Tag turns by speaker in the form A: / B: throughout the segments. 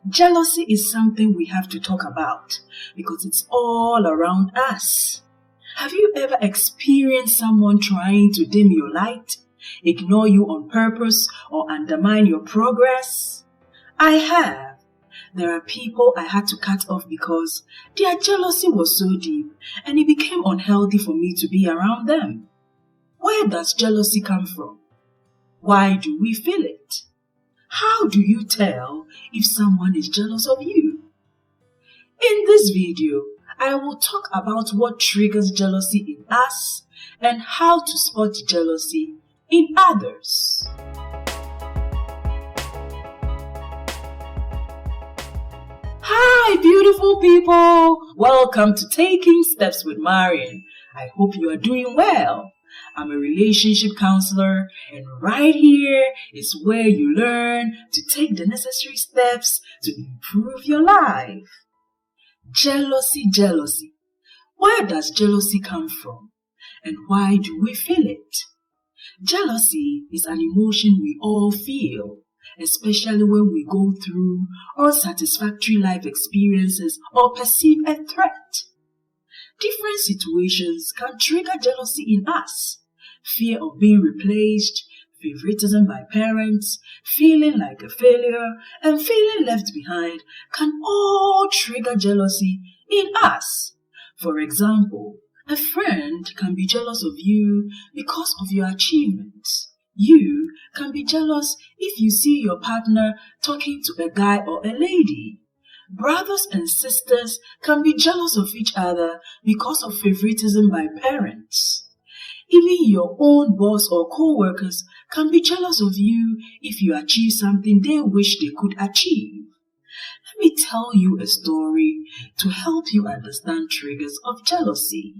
A: Jealousy is something we have to talk about because it's all around us. Have you ever experienced someone trying to dim your light, ignore you on purpose, or undermine your progress? I have. There are people I had to cut off because their jealousy was so deep and it became unhealthy for me to be around them. Where does jealousy come from? Why do we feel it? How do you tell if someone is jealous of you? In this video, I will talk about what triggers jealousy in us and how to spot jealousy in others. Hi, beautiful people! Welcome to Taking Steps with Marian. I hope you are doing well. I'm a relationship counselor, and right here is where you learn to take the necessary steps to improve your life. Jealousy. Where does jealousy come from? And why do we feel it? Jealousy is an emotion we all feel, especially when we go through unsatisfactory life experiences or perceive a threat. Different situations can trigger jealousy in us. Fear of being replaced, favoritism by parents, feeling like a failure, and feeling left behind can all trigger jealousy in us. For example, a friend can be jealous of you because of your achievements. You can be jealous if you see your partner talking to a guy or a lady. Brothers and sisters can be jealous of each other because of favoritism by parents. Even your own boss or co-workers can be jealous of you if you achieve something they wish they could achieve. Let me tell you a story to help you understand triggers of jealousy.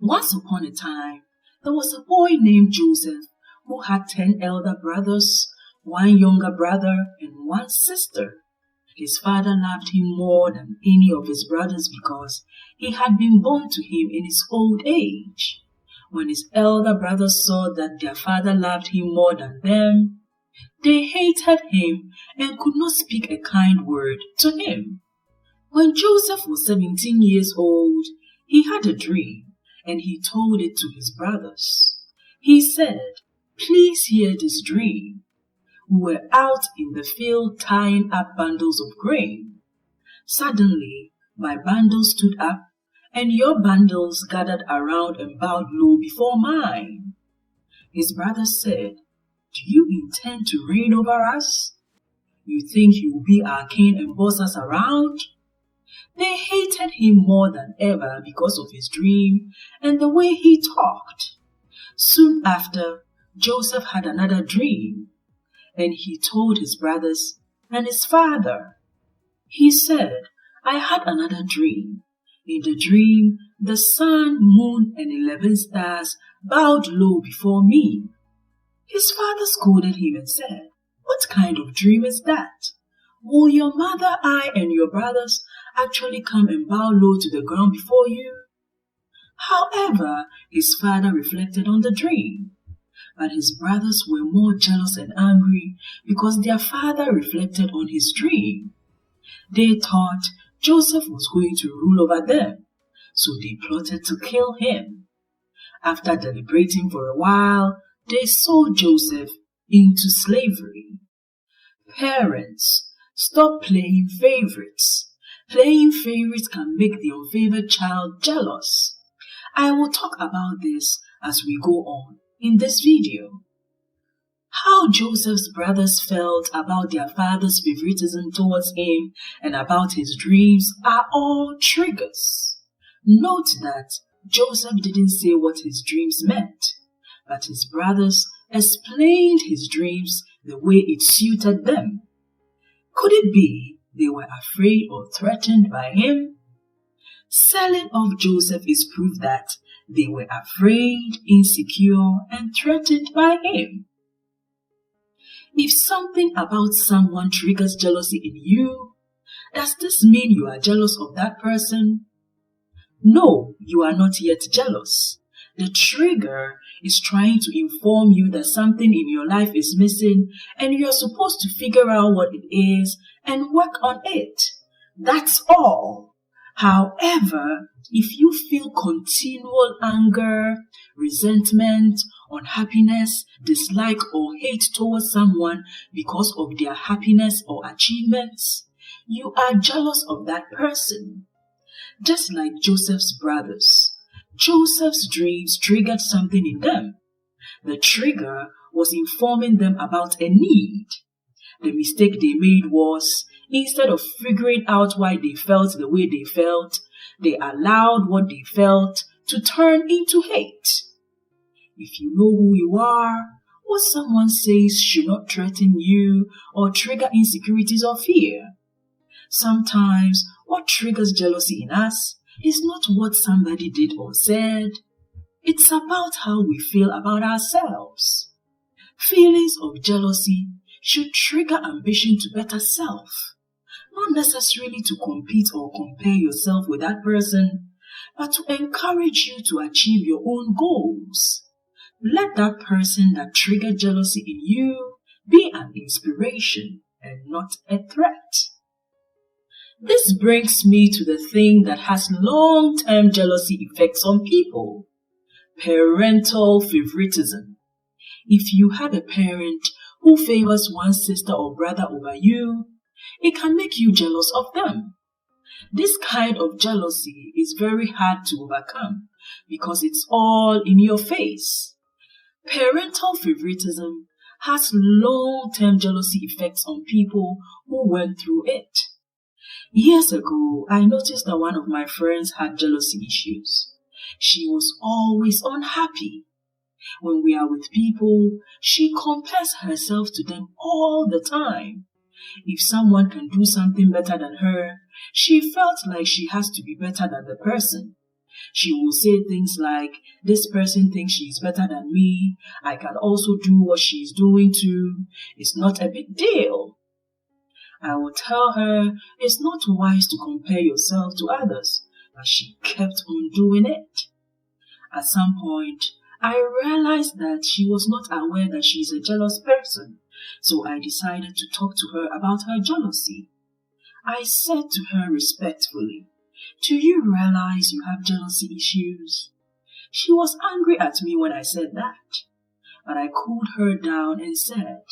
A: Once upon a time, there was a boy named Joseph who had 10 elder brothers, 1 younger brother, and 1 sister. His father loved him more than any of his brothers because he had been born to him in his old age. When his elder brothers saw that their father loved him more than them, they hated him and could not speak a kind word to him. When Joseph was 17 years old, he had a dream and he told it to his brothers. He said, "Please hear this dream. We were out in the field tying up bundles of grain. Suddenly, my bundles stood up, and your bundles gathered around and bowed low before mine." His brothers said, "Do you intend to reign over us? You think you will be our king and boss us around?" They hated him more than ever because of his dream and the way he talked. Soon after, Joseph had another dream, and he told his brothers and his father. He said, "I had another dream. In the dream, the sun, moon, and 11 stars bowed low before me." His father scolded him and said, "What kind of dream is that? Will your mother, I, and your brothers actually come and bow low to the ground before you?" However, his father reflected on the dream. But his brothers were more jealous and angry because their father reflected on his dream. They thought Joseph was going to rule over them, so they plotted to kill him. After deliberating for a while, they sold Joseph into slavery. Parents, stop playing favorites. Playing favorites can make the unfavored child jealous. I will talk about this as we go on in this video. How Joseph's brothers felt about their father's favoritism towards him and about his dreams are all triggers. Note that Joseph didn't say what his dreams meant, but his brothers explained his dreams the way it suited them. Could it be they were afraid or threatened by him? Selling off Joseph is proof that they were afraid, insecure, and threatened by him. If something about someone triggers jealousy in you, does this mean you are jealous of that person? No, you are not yet jealous. The trigger is trying to inform you that something in your life is missing and you are supposed to figure out what it is and work on it. That's all. However, if you feel continual anger, resentment, unhappiness, dislike or hate towards someone because of their happiness or achievements, you are jealous of that person. Just like Joseph's brothers, Joseph's dreams triggered something in them. The trigger was informing them about a need. The mistake they made was, instead of figuring out why they felt the way they felt, they allowed what they felt to turn into hate. If you know who you are, what someone says should not threaten you or trigger insecurities or fear. Sometimes what triggers jealousy in us is not what somebody did or said. It's about how we feel about ourselves. Feelings of jealousy should trigger ambition to better self, not necessarily to compete or compare yourself with that person, but to encourage you to achieve your own goals. Let that person that triggered jealousy in you be an inspiration and not a threat. This brings me to the thing that has long-term jealousy effects on people: parental favoritism. If you have a parent who favors one sister or brother over you, it can make you jealous of them. This kind of jealousy is very hard to overcome because it's all in your face. Parental favoritism has long-term jealousy effects on people who went through it. Years ago, I noticed that one of my friends had jealousy issues. She was always unhappy. When we are with people, she compares herself to them all the time. If someone can do something better than her, she felt like she has to be better than the person. She will say things like, "This person thinks she's better than me. I can also do what she's doing too. It's not a big deal." I will tell her it's not wise to compare yourself to others, but she kept on doing it. At some point, I realized that she was not aware that she's a jealous person, so I decided to talk to her about her jealousy. I said to her respectfully, "Do you realize you have jealousy issues?" She was angry at me when I said that, but I cooled her down and said,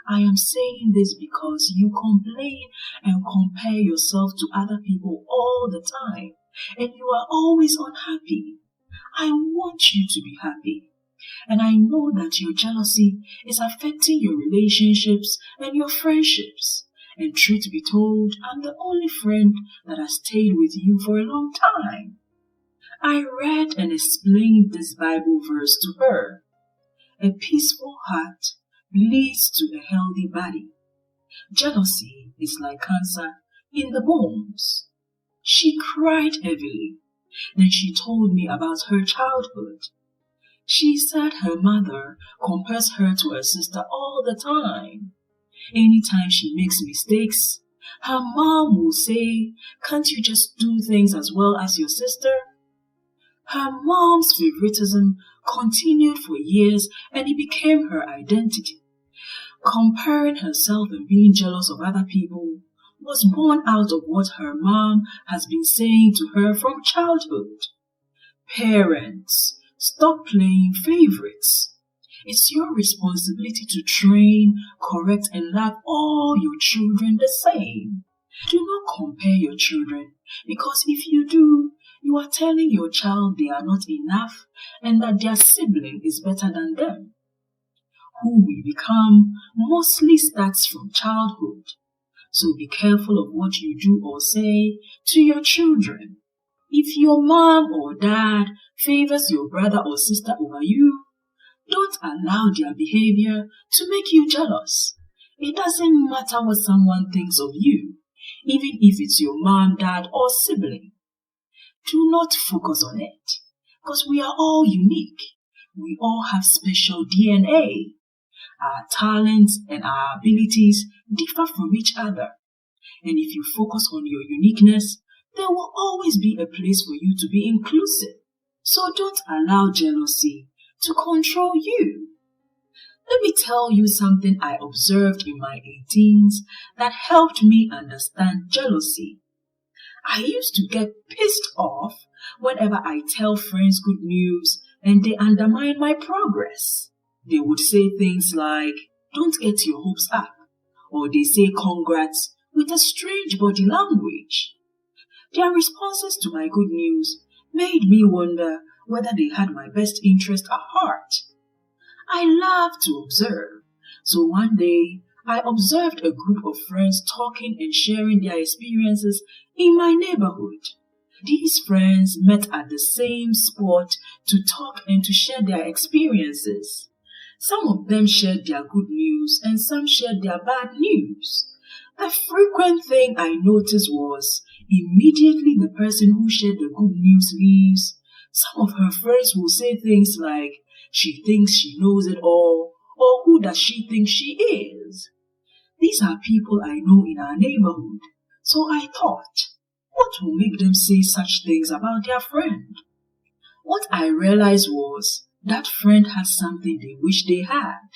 A: "I am saying this because you complain and compare yourself to other people all the time, and you are always unhappy. I want you to be happy. And I know that your jealousy is affecting your relationships and your friendships. And truth be told, I'm the only friend that has stayed with you for a long time." I read and explained this Bible verse to her. A peaceful heart leads to a healthy body. Jealousy is like cancer in the bones. She cried heavily. Then she told me about her childhood. She said her mother compares her to her sister all the time. Anytime she makes mistakes, her mom will say, "Can't you just do things as well as your sister?" Her mom's favoritism continued for years and it became her identity. Comparing herself and being jealous of other people was born out of what her mom has been saying to her from childhood. Parents, stop playing favorites. It's your responsibility to train, correct, and love all your children the same. Do not compare your children, because if you do, you are telling your child they are not enough and that their sibling is better than them. Who we become mostly starts from childhood. So be careful of what you do or say to your children. If your mom or dad favors your brother or sister over you, don't allow their behavior to make you jealous. It doesn't matter what someone thinks of you, even if it's your mom, dad, or sibling. Do not focus on it, because we are all unique. We all have special DNA. Our talents and our abilities differ from each other. And if you focus on your uniqueness, there will always be a place for you to be inclusive. So don't allow jealousy to control you. Let me tell you something I observed in my 18s that helped me understand jealousy. I used to get pissed off whenever I tell friends good news and they undermine my progress. They would say things like, "Don't get your hopes up," or they say congrats with a strange body language. Their responses to my good news made me wonder whether they had my best interest at heart. I love to observe, so one day I observed a group of friends talking and sharing their experiences in my neighborhood. These friends met at the same spot to talk and to share their experiences. Some of them shared their good news and some shared their bad news. The frequent thing I noticed was immediately the person who shared the good news leaves, some of her friends will say things like, "She thinks she knows it all," or "Who does she think she is?" These are people I know in our neighborhood, so I thought, what will make them say such things about their friend? What I realized was that friend has something they wish they had,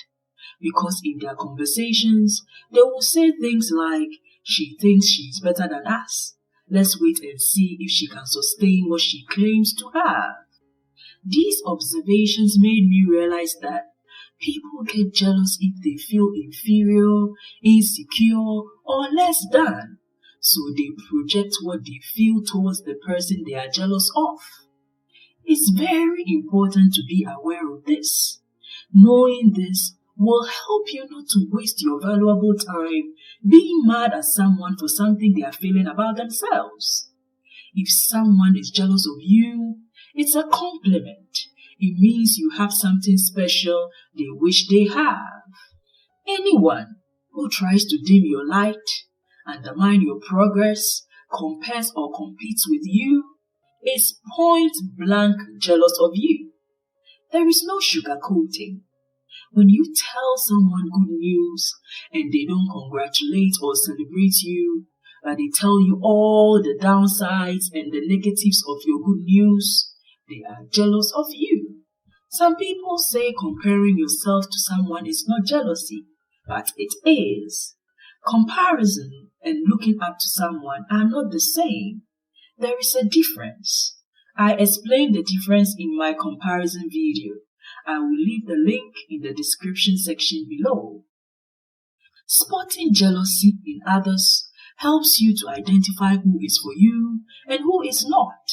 A: because in their conversations, they will say things like, "She thinks she's better than us. Let's wait and see if she can sustain what she claims to have." These observations made me realize that people get jealous if they feel inferior, insecure, or less than, so they project what they feel towards the person they are jealous of. It's very important to be aware of this. Knowing this will help you not to waste your valuable time being mad at someone for something they are feeling about themselves. If someone is jealous of you, it's a compliment. It means you have something special they wish they have. Anyone who tries to dim your light, undermine your progress, compares or competes with you, is point blank jealous of you. There is no sugarcoating. When you tell someone good news and they don't congratulate or celebrate you, but they tell you all the downsides and the negatives of your good news, they are jealous of you. Some people say comparing yourself to someone is not jealousy, but it is. Comparison and looking up to someone are not the same. There is a difference. I explained the difference in my comparison video. I will leave the link in the description section below. Spotting jealousy in others helps you to identify who is for you and who is not.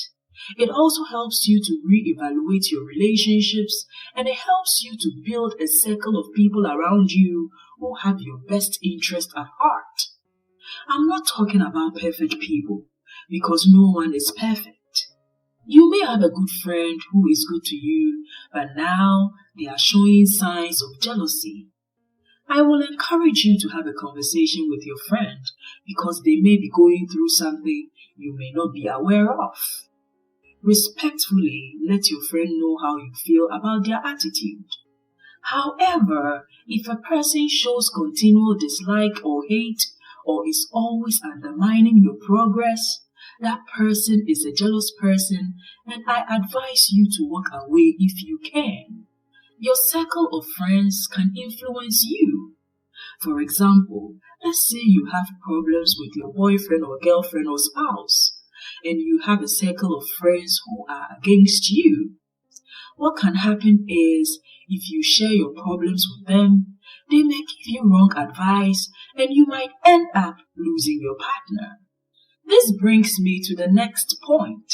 A: It also helps you to re-evaluate your relationships, and it helps you to build a circle of people around you who have your best interest at heart. I'm not talking about perfect people, because no one is perfect. You may have a good friend who is good to you, but now they are showing signs of jealousy. I will encourage you to have a conversation with your friend, because they may be going through something you may not be aware of. Respectfully, let your friend know how you feel about their attitude. However, if a person shows continual dislike or hate, or is always undermining your progress, that person is a jealous person, and I advise you to walk away if you can. Your circle of friends can influence you. For example, let's say you have problems with your boyfriend or girlfriend or spouse, and you have a circle of friends who are against you. What can happen is, if you share your problems with them, they may give you wrong advice and you might end up losing your partner. This brings me to the next point: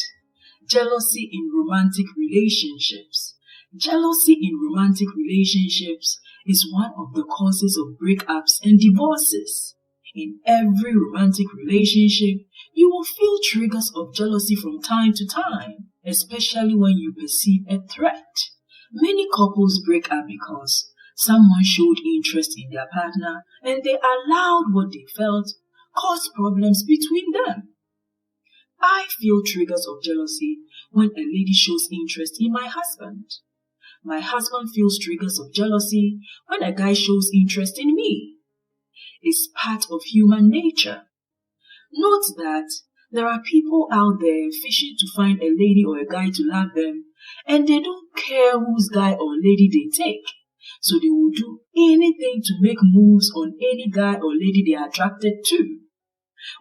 A: jealousy in romantic relationships. Jealousy in romantic relationships is one of the causes of breakups and divorces. In every romantic relationship, you will feel triggers of jealousy from time to time, especially when you perceive a threat. Many couples break up because someone showed interest in their partner and they allowed what they felt caused problems between them. I feel triggers of jealousy when a lady shows interest in my husband. My husband feels triggers of jealousy when a guy shows interest in me. It's part of human nature. Note that there are people out there fishing to find a lady or a guy to love them, and they don't care whose guy or lady they take. So they will do anything to make moves on any guy or lady they are attracted to.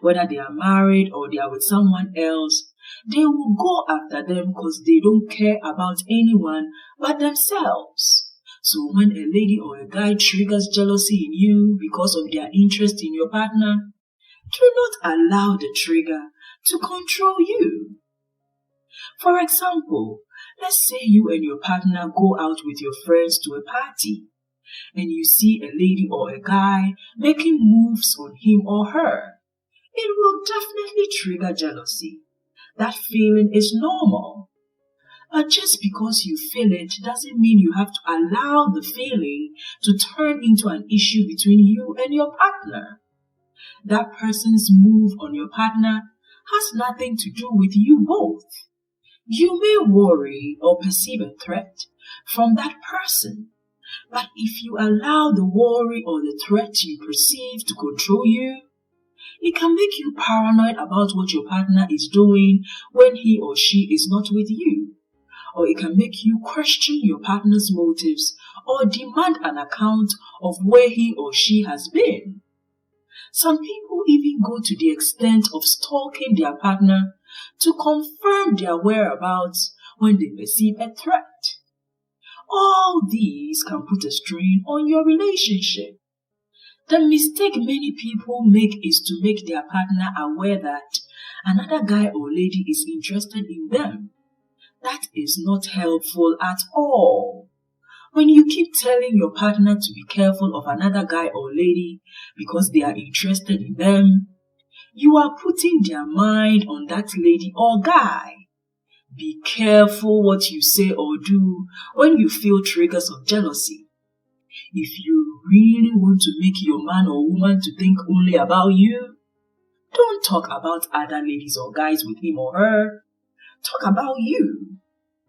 A: Whether they are married or they are with someone else, they will go after them because they don't care about anyone but themselves. So when a lady or a guy triggers jealousy in you because of their interest in your partner, do not allow the trigger to control you. For example, let's say you and your partner go out with your friends to a party, and you see a lady or a guy making moves on him or her. It will definitely trigger jealousy. That feeling is normal. But just because you feel it doesn't mean you have to allow the feeling to turn into an issue between you and your partner. That person's move on your partner has nothing to do with you both. You may worry or perceive a threat from that person, but if you allow the worry or the threat you perceive to control you, it can make you paranoid about what your partner is doing when he or she is not with you. Or it can make you question your partner's motives or demand an account of where he or she has been. Some people even go to the extent of stalking their partner to confirm their whereabouts when they perceive a threat. All these can put a strain on your relationship. The mistake many people make is to make their partner aware that another guy or lady is interested in them. That is not helpful at all. When you keep telling your partner to be careful of another guy or lady because they are interested in them, you are putting their mind on that lady or guy. Be careful what you say or do when you feel triggers of jealousy. If you really want to make your man or woman to think only about you, don't talk about other ladies or guys with him or her. Talk about you.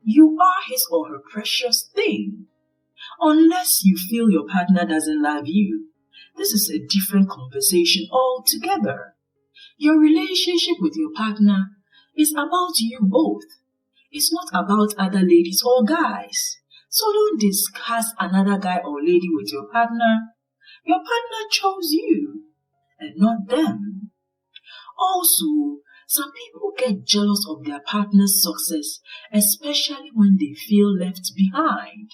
A: You are his or her precious thing. Unless you feel your partner doesn't love you, this is a different conversation altogether. Your relationship with your partner is about you both. It's not about other ladies or guys. So don't discuss another guy or lady with your partner. Your partner chose you and not them. Also, some people get jealous of their partner's success, especially when they feel left behind.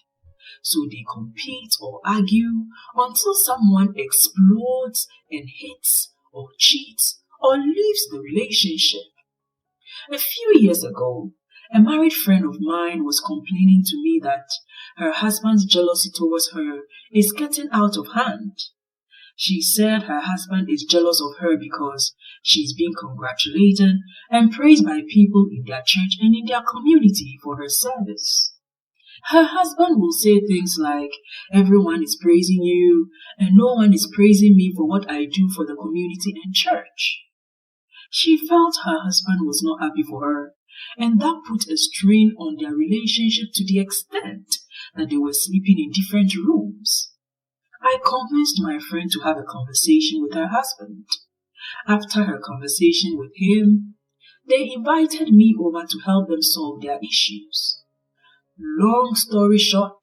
A: So they compete or argue until someone explodes and hits or cheats or leaves the relationship. A few years ago, a married friend of mine was complaining to me that her husband's jealousy towards her is getting out of hand. She said her husband is jealous of her because she's being congratulated and praised by people in their church and in their community for her service. Her husband will say things like, "Everyone is praising you and no one is praising me for what I do for the community and church." She felt her husband was not happy for her, and that put a strain on their relationship to the extent that they were sleeping in different rooms. I convinced my friend to have a conversation with her husband. After her conversation with him, they invited me over to help them solve their issues. Long story short,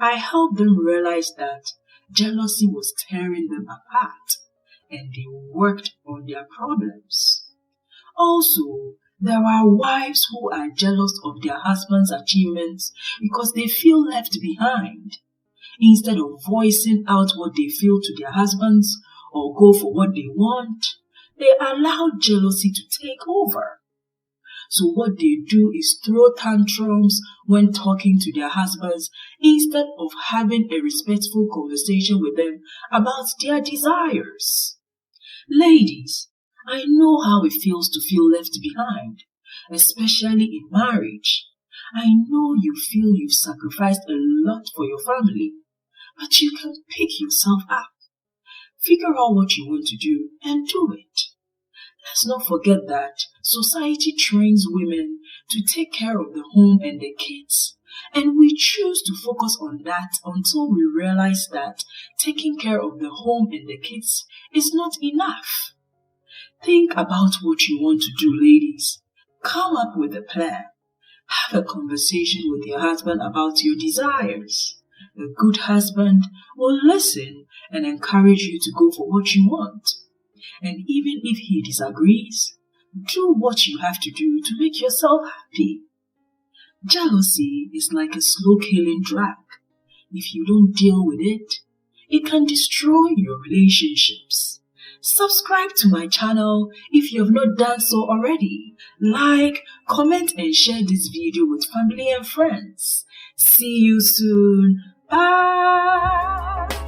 A: I helped them realize that jealousy was tearing them apart, and they worked on their problems. Also, there are wives who are jealous of their husband's achievements because they feel left behind. Instead of voicing out what they feel to their husbands or go for what they want, they allow jealousy to take over. So what they do is throw tantrums when talking to their husbands instead of having a respectful conversation with them about their desires. Ladies, I know how it feels to feel left behind, especially in marriage. I know you feel you've sacrificed a lot for your family, but you can pick yourself up. Figure out what you want to do and do it. Let's not forget that society trains women to take care of the home and the kids, and we choose to focus on that until we realize that taking care of the home and the kids is not enough. Think about what you want to do, ladies. Come up with a plan. Have a conversation with your husband about your desires. A good husband will listen and encourage you to go for what you want. And even if he disagrees, do what you have to do to make yourself happy. Jealousy is like a slow-killing drug. If you don't deal with it, it can destroy your relationships. Subscribe to my channel if you have not done so already. Like, comment and share this video with family and friends. See you soon. Bye.